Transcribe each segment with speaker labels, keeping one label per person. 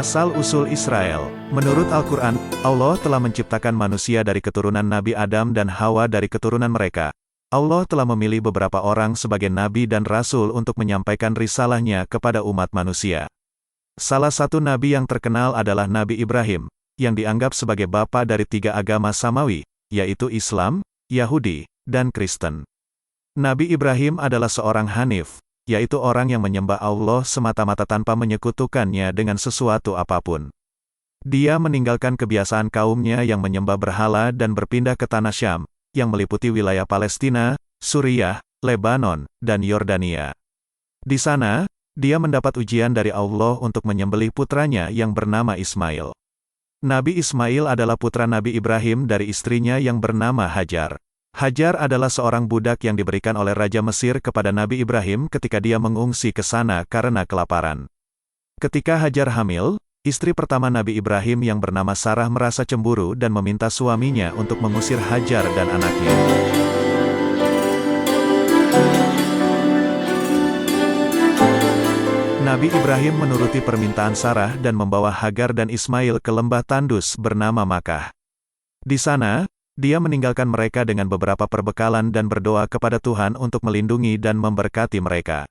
Speaker 1: Asal-usul Israel. Menurut Al-Quran, Allah telah menciptakan manusia dari keturunan Nabi Adam dan Hawa dari keturunan mereka. Allah telah memilih beberapa orang sebagai nabi dan rasul untuk menyampaikan risalahnya kepada umat manusia. Salah satu nabi yang terkenal adalah Nabi Ibrahim, yang dianggap sebagai bapa dari 3 agama samawi, yaitu Islam, Yahudi, dan Kristen. Nabi Ibrahim adalah seorang Hanif, yaitu orang yang menyembah Allah semata-mata tanpa menyekutukannya dengan sesuatu apapun. Dia meninggalkan kebiasaan kaumnya yang menyembah berhala dan berpindah ke tanah Syam, yang meliputi wilayah Palestina, Suriah, Lebanon, dan Yordania. Di sana, dia mendapat ujian dari Allah untuk menyembelih putranya yang bernama Ismail. Nabi Ismail adalah putra Nabi Ibrahim dari istrinya yang bernama Hajar. Hajar adalah seorang budak yang diberikan oleh Raja Mesir kepada Nabi Ibrahim ketika dia mengungsi ke sana karena kelaparan. Ketika Hajar hamil, istri pertama Nabi Ibrahim yang bernama Sarah merasa cemburu dan meminta suaminya untuk mengusir Hajar dan anaknya. Nabi Ibrahim menuruti permintaan Sarah dan membawa Hagar dan Ismail ke lembah tandus bernama Makkah. Di sana, dia meninggalkan mereka dengan beberapa perbekalan dan berdoa kepada Tuhan untuk melindungi dan memberkati mereka.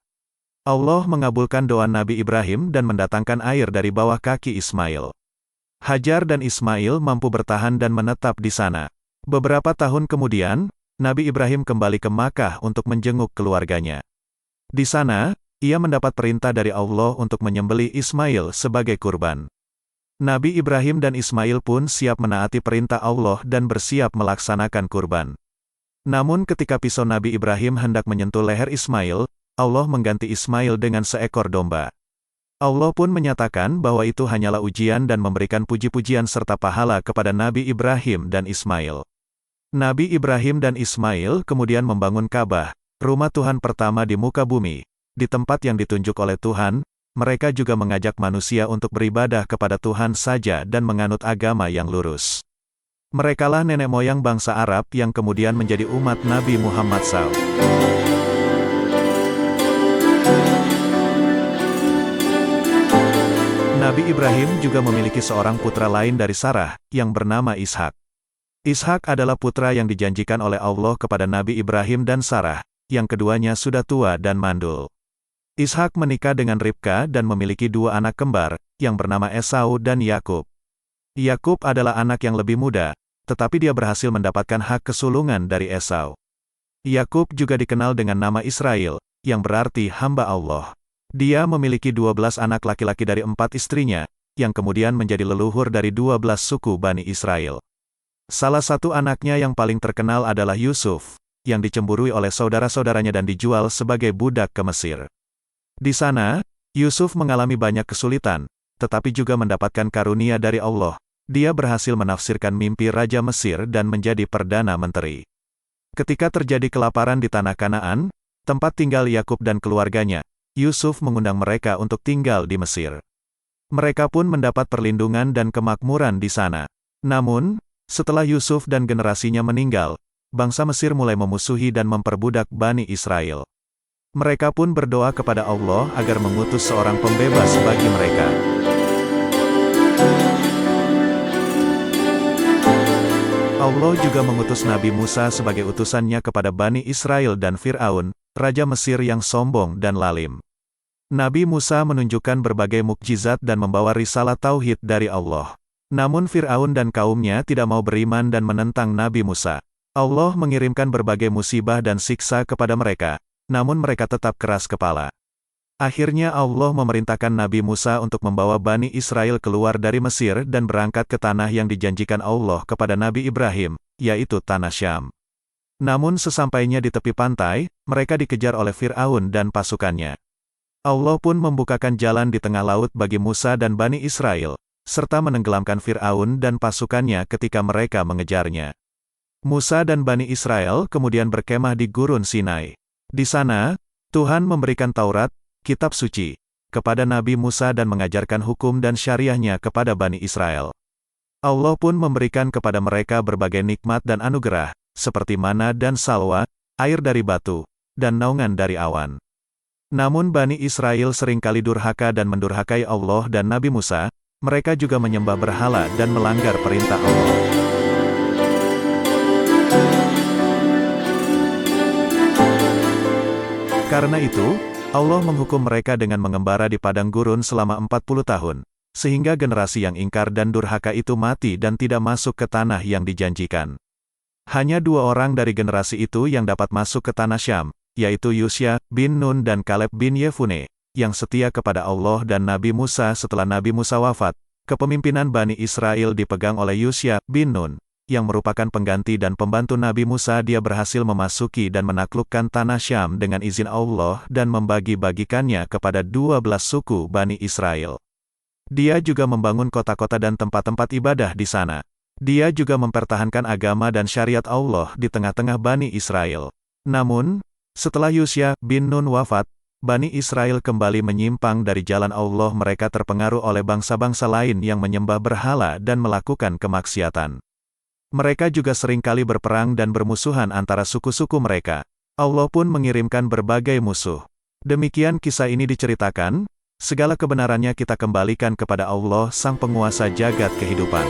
Speaker 1: Allah mengabulkan doa Nabi Ibrahim dan mendatangkan air dari bawah kaki Ismail. Hajar dan Ismail mampu bertahan dan menetap di sana. Beberapa tahun kemudian, Nabi Ibrahim kembali ke Makkah untuk menjenguk keluarganya. Di sana, ia mendapat perintah dari Allah untuk menyembelih Ismail sebagai kurban. Nabi Ibrahim dan Ismail pun siap menaati perintah Allah dan bersiap melaksanakan kurban. Namun ketika pisau Nabi Ibrahim hendak menyentuh leher Ismail, Allah mengganti Ismail dengan seekor domba. Allah pun menyatakan bahwa itu hanyalah ujian dan memberikan puji-pujian serta pahala kepada Nabi Ibrahim dan Ismail. Nabi Ibrahim dan Ismail kemudian membangun Ka'bah, rumah Tuhan pertama di muka bumi. Di tempat yang ditunjuk oleh Tuhan, mereka juga mengajak manusia untuk beribadah kepada Tuhan saja dan menganut agama yang lurus. Merekalah nenek moyang bangsa Arab yang kemudian menjadi umat Nabi Muhammad SAW. Nabi Ibrahim juga memiliki seorang putra lain dari Sarah, yang bernama Ishak. Ishak adalah putra yang dijanjikan oleh Allah kepada Nabi Ibrahim dan Sarah, yang keduanya sudah tua dan mandul. Ishak menikah dengan Ribka dan memiliki 2 anak kembar, yang bernama Esau dan Yakub. Yakub adalah anak yang lebih muda, tetapi dia berhasil mendapatkan hak kesulungan dari Esau. Yakub juga dikenal dengan nama Israel, yang berarti hamba Allah. Dia memiliki 12 anak laki-laki dari 4 istrinya, yang kemudian menjadi leluhur dari 12 suku Bani Israel. Salah satu anaknya yang paling terkenal adalah Yusuf, yang dicemburui oleh saudara-saudaranya dan dijual sebagai budak ke Mesir. Di sana, Yusuf mengalami banyak kesulitan, tetapi juga mendapatkan karunia dari Allah. Dia berhasil menafsirkan mimpi Raja Mesir dan menjadi Perdana Menteri. Ketika terjadi kelaparan di tanah Kanaan, tempat tinggal Yakub dan keluarganya, Yusuf mengundang mereka untuk tinggal di Mesir. Mereka pun mendapat perlindungan dan kemakmuran di sana. Namun, setelah Yusuf dan generasinya meninggal, bangsa Mesir mulai memusuhi dan memperbudak Bani Israel. Mereka pun berdoa kepada Allah agar mengutus seorang pembebas bagi mereka. Allah juga mengutus Nabi Musa sebagai utusannya kepada Bani Israel dan Fir'aun, Raja Mesir yang sombong dan lalim. Nabi Musa menunjukkan berbagai mukjizat dan membawa risalah tauhid dari Allah. Namun Fir'aun dan kaumnya tidak mau beriman dan menentang Nabi Musa. Allah mengirimkan berbagai musibah dan siksa kepada mereka. Namun mereka tetap keras kepala. Akhirnya Allah memerintahkan Nabi Musa untuk membawa Bani Israel keluar dari Mesir dan berangkat ke tanah yang dijanjikan Allah kepada Nabi Ibrahim, yaitu tanah Syam. Namun sesampainya di tepi pantai, mereka dikejar oleh Fir'aun dan pasukannya. Allah pun membukakan jalan di tengah laut bagi Musa dan Bani Israel, serta menenggelamkan Fir'aun dan pasukannya ketika mereka mengejarnya. Musa dan Bani Israel kemudian berkemah di Gurun Sinai. Di sana, Tuhan memberikan Taurat, kitab suci, kepada Nabi Musa dan mengajarkan hukum dan syariahnya kepada Bani Israel. Allah pun memberikan kepada mereka berbagai nikmat dan anugerah, seperti mana dan salwa, air dari batu, dan naungan dari awan. Namun Bani Israel seringkali durhaka dan mendurhakai Allah dan Nabi Musa, mereka juga menyembah berhala dan melanggar perintah Allah. Karena itu, Allah menghukum mereka dengan mengembara di padang gurun selama 40 tahun, sehingga generasi yang ingkar dan durhaka itu mati dan tidak masuk ke tanah yang dijanjikan. Hanya 2 orang dari generasi itu yang dapat masuk ke tanah Syam, yaitu Yusya bin Nun dan Kaleb bin Yefune, yang setia kepada Allah dan Nabi Musa. Setelah Nabi Musa wafat, kepemimpinan Bani Israel dipegang oleh Yusya bin Nun, yang merupakan pengganti dan pembantu Nabi Musa. Dia berhasil memasuki dan menaklukkan tanah Syam dengan izin Allah dan membagi-bagikannya kepada 12 suku Bani Israel. Dia juga membangun kota-kota dan tempat-tempat ibadah di sana. Dia juga mempertahankan agama dan syariat Allah di tengah-tengah Bani Israel. Namun, setelah Yusya bin Nun wafat, Bani Israel kembali menyimpang dari jalan Allah. Mereka terpengaruh oleh bangsa-bangsa lain yang menyembah berhala dan melakukan kemaksiatan. Mereka juga seringkali berperang dan bermusuhan antara suku-suku mereka. Allah pun mengirimkan berbagai musuh. Demikian kisah ini diceritakan, segala kebenarannya kita kembalikan kepada Allah, Sang Penguasa jagat kehidupan.